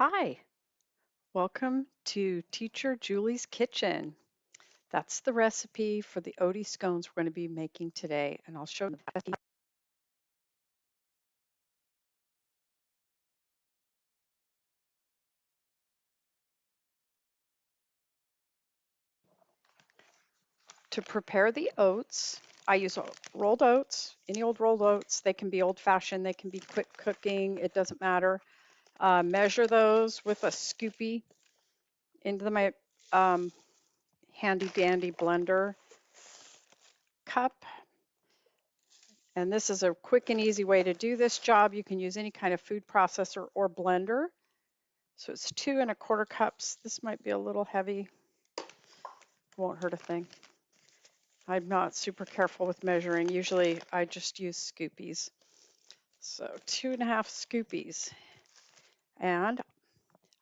Hi, welcome to Teacher Julie's Kitchen. That's the recipe for the Oatey scones we're going to be making today, and I'll show you the recipe. To prepare the oats, I use rolled oats, any old rolled oats. They can be old-fashioned, they can be quick cooking, it doesn't matter. Measure those with a scoopy into my handy-dandy blender cup. And this is a quick and easy way to do this job. You can use any kind of food processor or blender. So it's 2¼ cups. This might be a little heavy. Won't hurt a thing. I'm not super careful with measuring. Usually I just use scoopies. So 2½ scoopies. And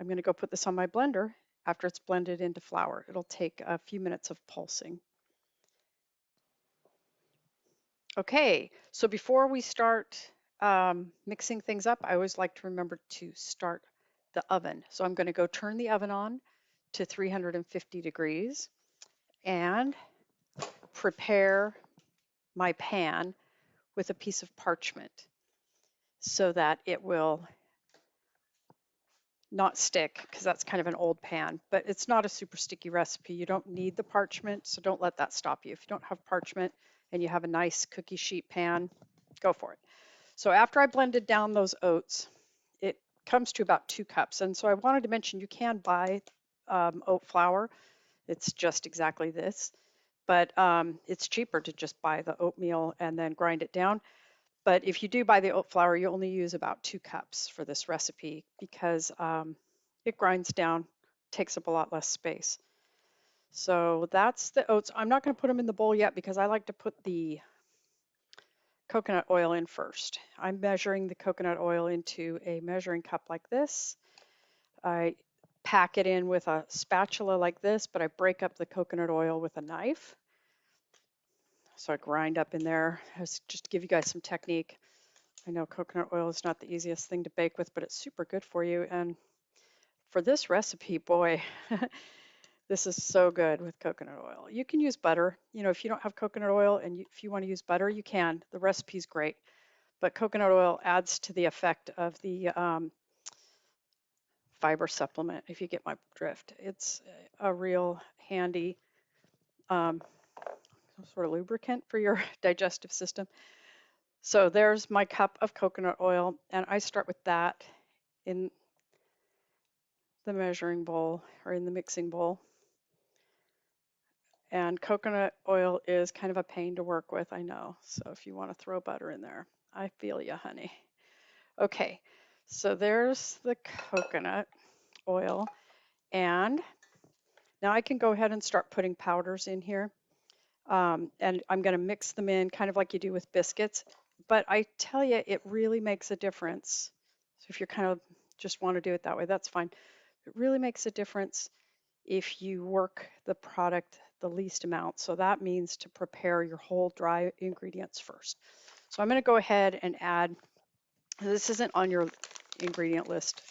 I'm going to go put this on my blender after it's blended into flour. It'll take a few minutes of pulsing. Okay, so before we start mixing things up, I always like to remember to start the oven. So I'm going to go turn the oven on to 350 degrees and prepare my pan with a piece of parchment so that it will not stick, because that's kind of an old pan, but it's not a super sticky recipe. You don't need the parchment, so don't let that stop you. If you don't have parchment and you have a nice cookie sheet pan, go for it. So after I blended down those oats, it comes to about 2 cups. And so I wanted to mention you can buy oat flour. It's just exactly this, but it's cheaper to just buy the oatmeal and then grind it down. But if you do buy the oat flour, you only use about 2 cups for this recipe because it grinds down, takes up a lot less space. So that's the oats. I'm not going to put them in the bowl yet because I like to put the coconut oil in first. I'm measuring the coconut oil into a measuring cup like this. I pack it in with a spatula like this, but I break up the coconut oil with a knife. So I grind up in there, just to give you guys some technique. I know coconut oil is not the easiest thing to bake with, but it's super good for you. And for this recipe, boy, this is so good with coconut oil. You can use butter. You know, if you don't have coconut oil and if you want to use butter, you can. The recipe's great. But coconut oil adds to the effect of the fiber supplement, if you get my drift. It's a real handy um, sort of lubricant for your digestive system. So there's my cup of coconut oil, and I start with that in the measuring bowl or in the mixing bowl. And coconut oil is kind of a pain to work with, I know. So if you want to throw butter in there, I feel you, honey. Okay, so there's the coconut oil. And now I can go ahead and start putting powders in here. And I'm going to mix them in kind of like you do with biscuits. But I tell you, it really makes a difference. So if you're kind of just want to do it that way, that's fine. It really makes a difference if you work the product the least amount. So that means to prepare your whole dry ingredients first. So I'm going to go ahead and add, this isn't on your ingredient list,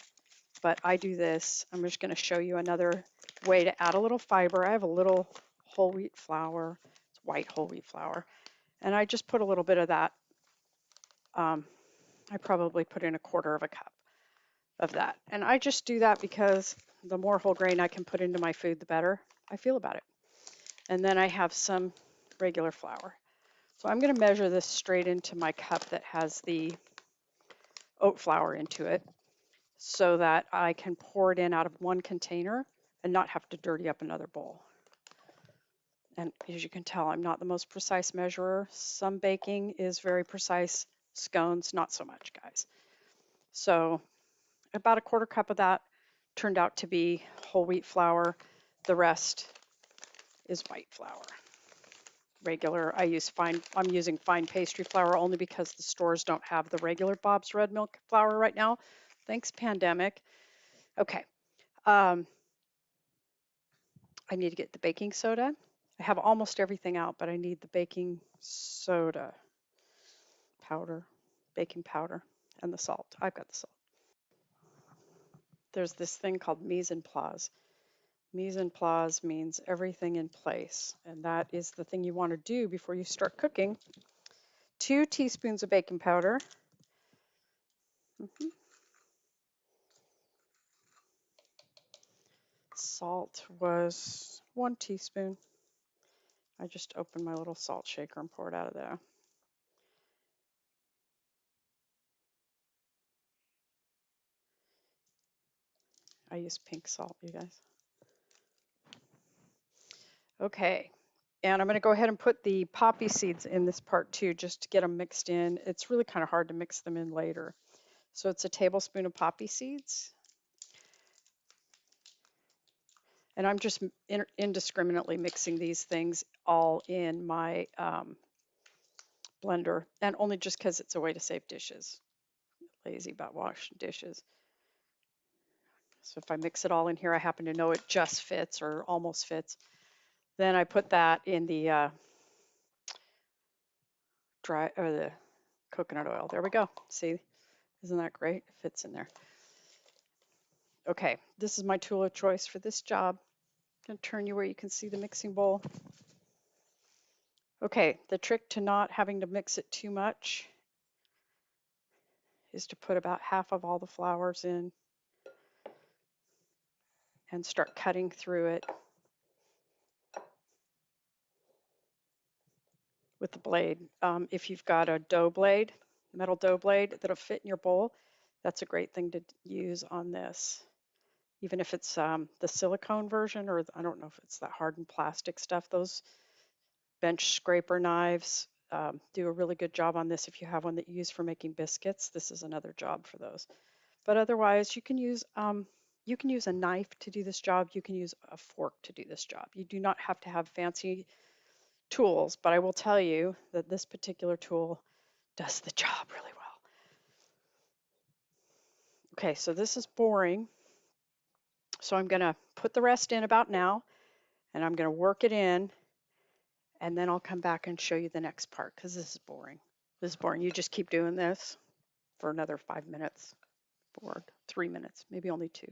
but I do this. I'm just going to show you another way to add a little fiber. I have a little whole wheat flour. It's white whole wheat flour. And I just put a little bit of that. I probably put in 1/4 cup of that. And I just do that because the more whole grain I can put into my food, the better I feel about it. And then I have some regular flour. So I'm going to measure this straight into my cup that has the oat flour into it so that I can pour it in out of one container and not have to dirty up another bowl. And as you can tell, I'm not the most precise measurer. Some baking is very precise. Scones, not so much, guys. So about 1/4 cup of that turned out to be whole wheat flour. The rest is white flour. Regular, I'm using fine pastry flour only because the stores don't have the regular Bob's Red Milk flour right now. Thanks, pandemic. Okay. I need to get the baking soda. I have almost everything out, but I need the baking soda powder, baking powder, and the salt. I've got the salt. there's this thing called mise en place. Mise en place means everything in place, and that is the thing you want to do before you start cooking. 2 teaspoons of baking powder. Mhm. Salt was 1 teaspoon. I just opened my little salt shaker and poured out of there. I use pink salt, you guys. Okay, and I'm going to go ahead and put the poppy seeds in this part too, just to get them mixed in. It's really kind of hard to mix them in later. So it's a tablespoon of poppy seeds. And I'm just indiscriminately mixing these things all in my blender, and only just because it's a way to save dishes. Lazy about washing dishes. So if I mix it all in here, I happen to know it just fits or almost fits. Then I put that in the the coconut oil. There we go. See, isn't that great? It fits in there. Okay, this is my tool of choice for this job. I'm going to turn you where you can see the mixing bowl. Okay, the trick to not having to mix it too much is to put about half of all the flours in and start cutting through it with the blade. If you've got a dough blade, metal dough blade that'll fit in your bowl, that's a great thing to use on this. Even if it's the silicone version, or I don't know if it's that hardened plastic stuff, those bench scraper knives do a really good job on this. If you have one that you use for making biscuits, this is another job for those. But otherwise, you can use a knife to do this job. You can use a fork to do this job. You do not have to have fancy tools, but I will tell you that this particular tool does the job really well. Okay, so this is boring. So I'm going to put the rest in about now, and I'm going to work it in, and then I'll come back and show you the next part because this is boring. This is boring. You just keep doing this for another 5 minutes or 3 minutes, maybe only 2.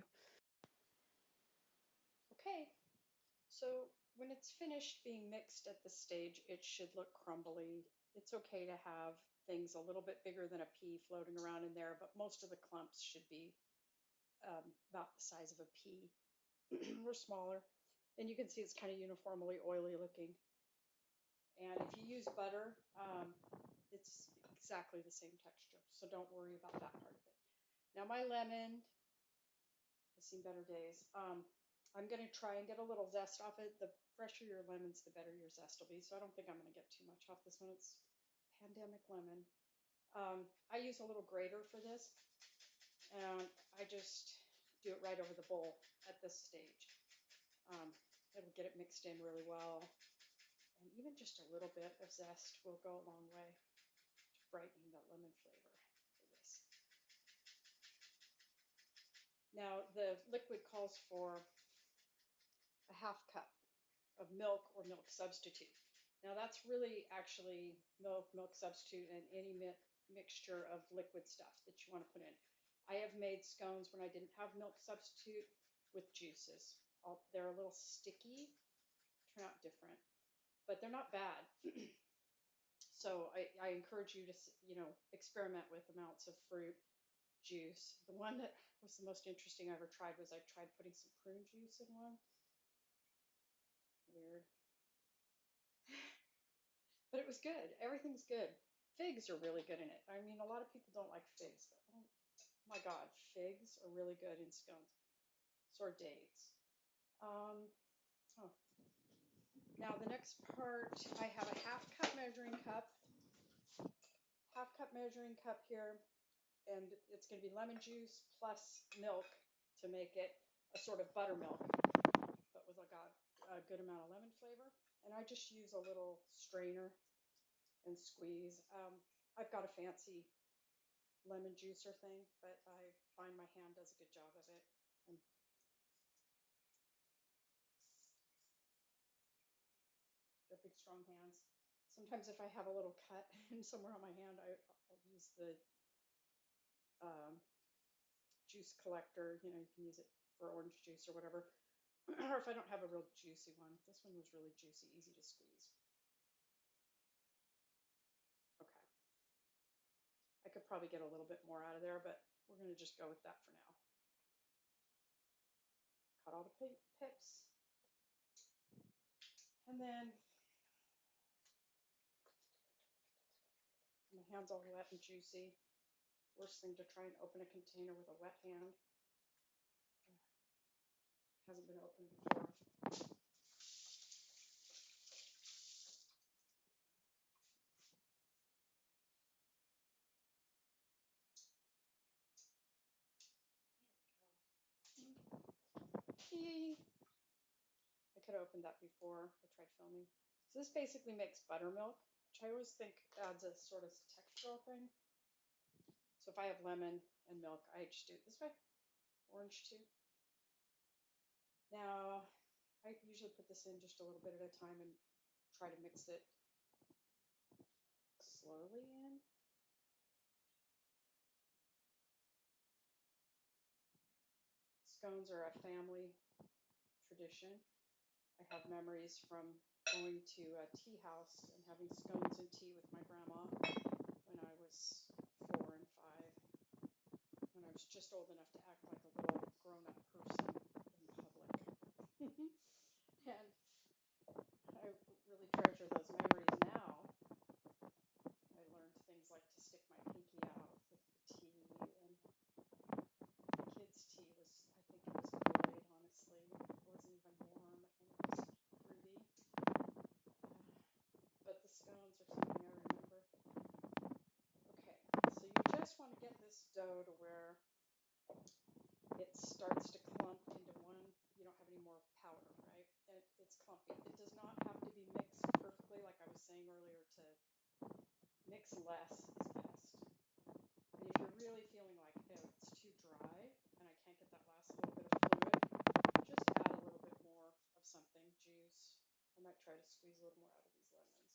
Okay, so when it's finished being mixed at this stage, it should look crumbly. It's okay to have things a little bit bigger than a pea floating around in there, but most of the clumps should be about the size of a pea or smaller. And you can see it's kind of uniformly oily looking. And if you use butter, it's exactly the same texture. So don't worry about that part of it. Now my lemon has seen better days. I'm going to try and get a little zest off it. The fresher your lemons, the better your zest will be. So I don't think I'm going to get too much off this one. It's pandemic lemon. I use a little grater for this, and I just do it right over the bowl at this stage. It'll get it mixed in really well, and even just a little bit of zest will go a long way to brightening the lemon flavor for this. Now the liquid calls for a half cup of milk or milk substitute. Now that's really actually milk substitute, and any mixture of liquid stuff that you want to put in. I have made scones when I didn't have milk substitute with juices. They're a little sticky, turn out different, but they're not bad. So I encourage you to, experiment with amounts of fruit juice. The one that was the most interesting I ever tried was I tried putting some prune juice in one. Weird. But it was good. Everything's good. Figs are really good in it. I mean, a lot of people don't like figs, but oh my God, figs are really good in scones. So are dates. Um, oh. Now the next part, I have a half cup measuring cup here, and it's going to be lemon juice plus milk to make it a sort of buttermilk, but with like a good amount of lemon flavor. And I just use a little strainer and squeeze. I've got a fancy lemon juicer thing, but I find my hand does a good job of it. And they're big, strong hands. Sometimes if I have a little cut somewhere on my hand, I'll use the um, juice collector, you know, you can use it for orange juice or whatever. Or if I don't have a real juicy one, this one was really juicy, easy to squeeze. Okay, I could probably get a little bit more out of there, but we're going to just go with that for now. Cut all the pips. And then my hand's all wet and juicy. Worst thing to try and open a container with a wet hand. Hasn't been opened before. I could have opened that before I tried filming. So this basically makes buttermilk, which I always think adds a sort of textural thing. So if I have lemon and milk, I just do it this way. Orange too. Now, I usually put this in just a little bit at a time and try to mix it slowly in. Scones are a family tradition. I have memories from going to a tea house and having scones and tea with my grandma when I was 4 and 5, when I was just old enough to act like a little grown-up person in public. And I really treasure those memories now. I learned things like to stick my pinky out with the tea, and the kids' tea was, I think it was Kool-Aid, honestly. It wasn't even warm, and it was fruity. But the scones are something I remember. Okay, so you just want to get this dough to where it starts to clump into one. You don't have any more powder, right? And it's clumpy. It does not have to be mixed perfectly, like I was saying earlier. To mix less is best. And if you're really feeling like, oh, it's too dry and I can't get that last little bit of fluid, just add a little bit more of something, juice. I might try to squeeze a little more out of these lemons.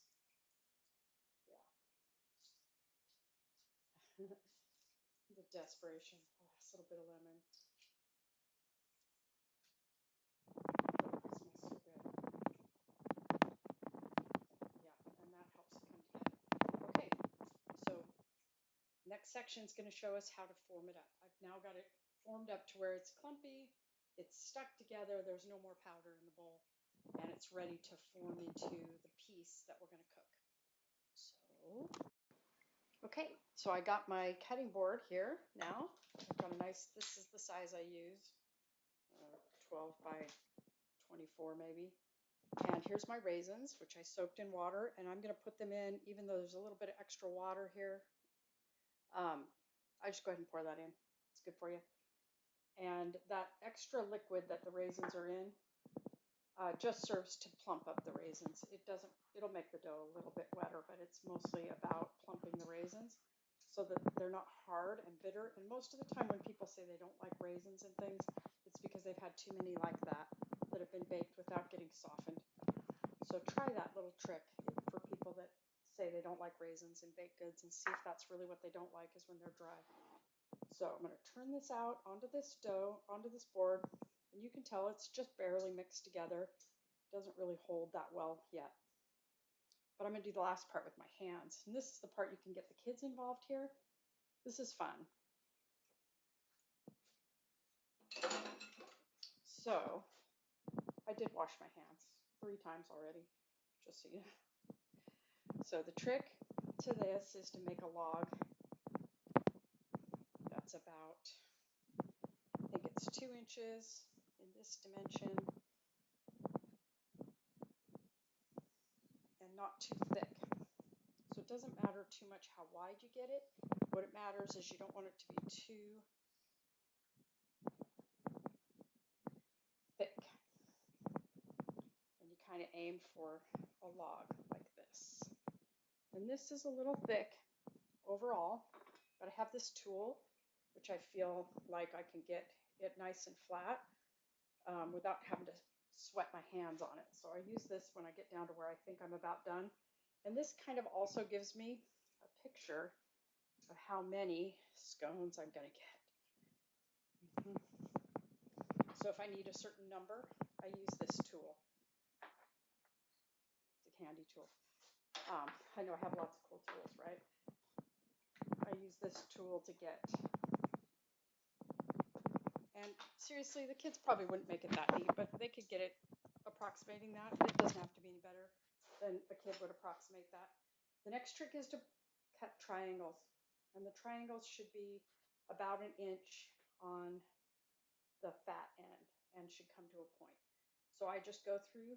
Yeah. The desperation. The last little bit of lemon. Oh, it smells so good. Yeah, and that helps it come together. Okay, so next section is going to show us how to form it up. I've now got it formed up to where it's clumpy, it's stuck together, there's no more powder in the bowl, and it's ready to form into the piece that we're going to cook. So, okay, so I got my cutting board here now. I've got a nice, this is the size I use, 12 by 24 maybe. And here's my raisins, which I soaked in water, and I'm going to put them in, even though there's a little bit of extra water here. I just go ahead and pour that in. It's good for you. And that extra liquid that the raisins are in just serves to plump up the raisins. It'll make the dough a little bit wetter, but it's mostly about plumping the raisins so that they're not hard and bitter. And most of the time when people say they don't like raisins and things, it's because they've had too many like that have been baked without getting softened. So try that little trick for people that say they don't like raisins in baked goods, and see if that's really what they don't like, is when they're dry. So I'm going to turn this out onto this dough, onto this board, and you can tell it's just barely mixed together. It doesn't really hold that well yet. But I'm going to do the last part with my hands. And this is the part you can get the kids involved here. This is fun. So I did wash my hands 3 times already, just so you know. So the trick to this is to make a log that's about, I think it's 2 inches in this dimension, and not too thick. So it doesn't matter too much how wide you get it. What it matters is you don't want it to be too thick. And you kind of aim for a log like this. And this is a little thick overall, but I have this tool, which I feel like I can get it nice and flat without having to sweat my hands on it. So I use this when I get down to where I think I'm about done. And this kind of also gives me a picture of how many scones I'm going to get. So if I need a certain number, I use this tool. It's a handy tool. I know I have lots of cool tools, right? I use this tool to get, and seriously, the kids probably wouldn't make it that neat, but they could get it approximating that. It doesn't have to be any better than a kid would approximate that. The next trick is to cut triangles, and the triangles should be about an inch on the fat end and should come to a point. So I just go through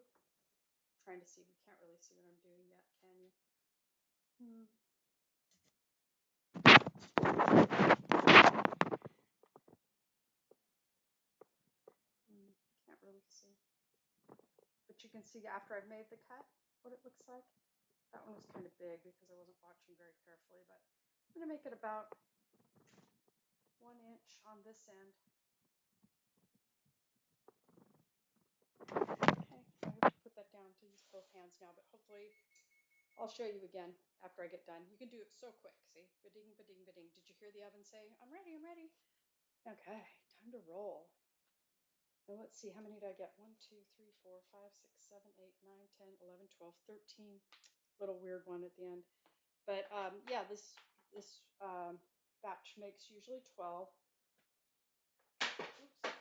trying to see. You can't really see what I'm doing yet, can you? Can't really see. But you can see after I've made the cut what it looks like. That one was kind of big because I wasn't watching very carefully, but I'm going to make it about 1 inch on this end. Okay, I have to put that down to use both hands now, but hopefully I'll show you again after I get done. You can do it so quick, see? Ba-ding, ba-ding, ba-ding. Did you hear the oven say, I'm ready, I'm ready? Okay, time to roll. Now let's see, how many did I get? 1, 2, 3, 4, 5, 6, 7, 8, 9, 10, 11, 12, 13. Little weird one at the end. But yeah, this batch makes usually 12. Oops.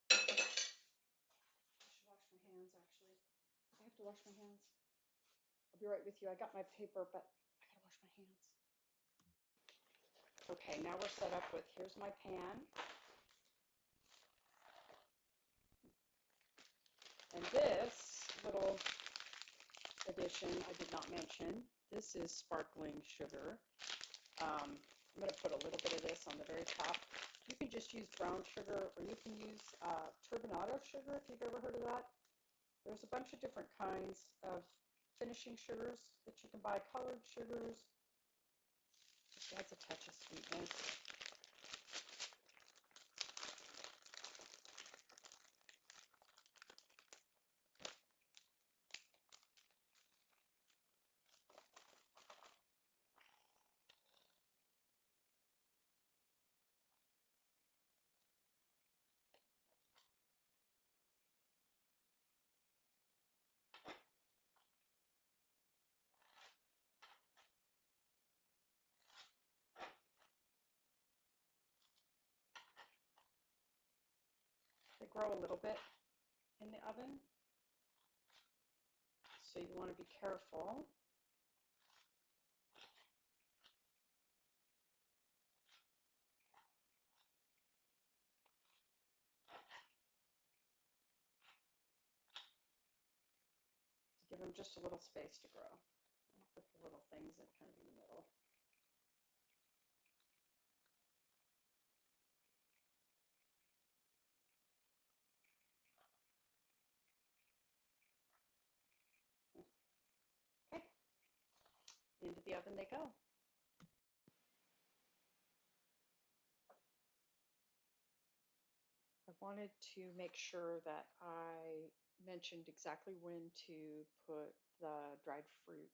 I should wash my hands, actually. I have to wash my hands. I'll be right with you. I got my paper, but I gotta wash my hands. Okay, now we're set up with, here's my pan. And this little addition I did not mention. This is sparkling sugar. I'm going to put a little bit of this on the very top. You can just use brown sugar, or you can use turbinado sugar if you've ever heard of that. There's a bunch of different kinds of finishing sugars that you can buy, colored sugars. Just adds a touch of sweetness. They grow a little bit in the oven, so you want to be careful. To give them just a little space to grow. I'll put the little things in kind of in the middle. Okay, into the oven they go. I wanted to make sure that I mentioned exactly when to put the dried fruit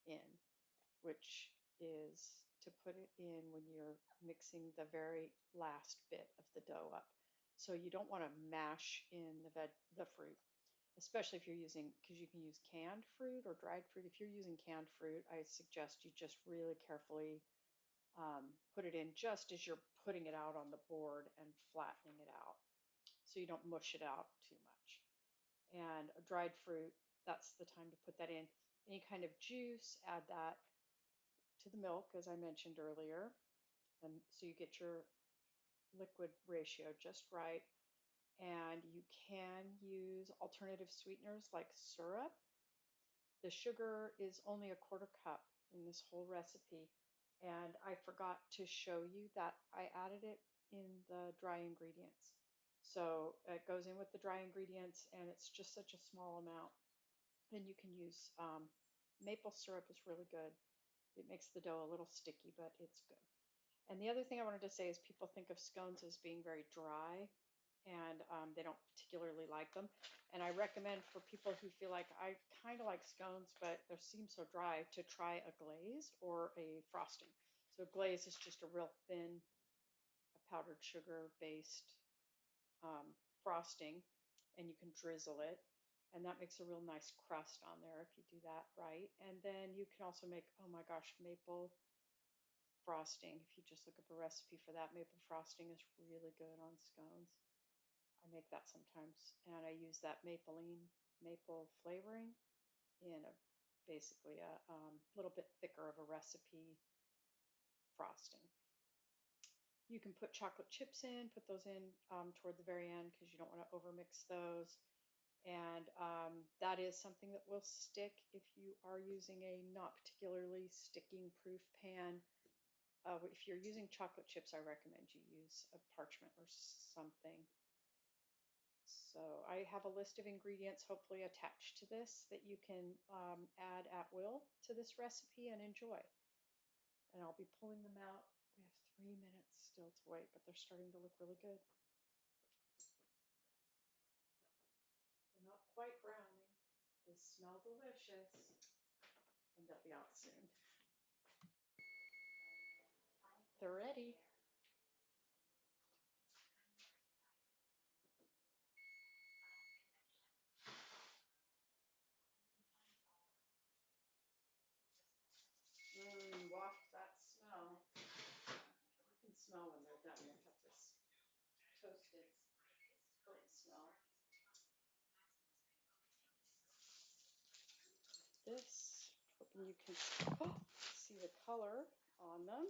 in, which is to put it in when you're mixing the very last bit of the dough up. So you don't want to mash in the fruit, especially if you're using, because you can use canned fruit or dried fruit. If you're using canned fruit, I suggest you just really carefully put it in just as you're putting it out on the board and flattening it out, so you don't mush it out too much. And dried fruit, that's the time to put that in. Any kind of juice, add that to the milk, as I mentioned earlier, and so you get your liquid ratio just right. And you can use alternative sweeteners like syrup. The sugar is only a quarter cup in this whole recipe, and I forgot to show you that I added it in the dry ingredients. So it goes in with the dry ingredients, and it's just such a small amount. And you can use maple syrup is really good. It makes the dough a little sticky, but it's good. And the other thing I wanted to say is people think of scones as being very dry, and they don't particularly like them. And I recommend for people who feel like I kind of like scones, but they seem so dry, to try a glaze or a frosting. So glaze is just a real thin, powdered sugar based frosting, and you can drizzle it. And that makes a real nice crust on there if you do that right. And then you can also make, oh my gosh, maple frosting. If you just look up a recipe for that, maple frosting is really good on scones. I make that sometimes, and I use that maple flavoring in a basically a little bit thicker of a recipe frosting. You can put chocolate chips in, put those in toward the very end because you don't want to overmix those. And that is something that will stick if you are using a not particularly sticking proof pan. If you're using chocolate chips, I recommend you use a parchment or something. So I have a list of ingredients hopefully attached to this that you can add at will to this recipe and enjoy. And I'll be pulling them out. We have 3 minutes still to wait, but they're starting to look really good. They're not quite browning. They smell delicious, and they'll be out soon. They're ready. Waft that smell. You can smell when they're done. They have this toasted oat smell. This, hoping you can see the color on them,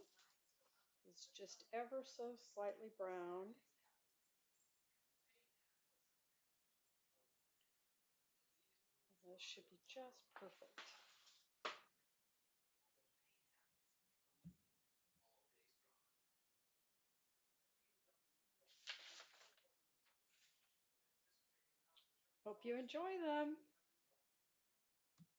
is just ever so slightly browned. This should be just perfect. Hope you enjoy them.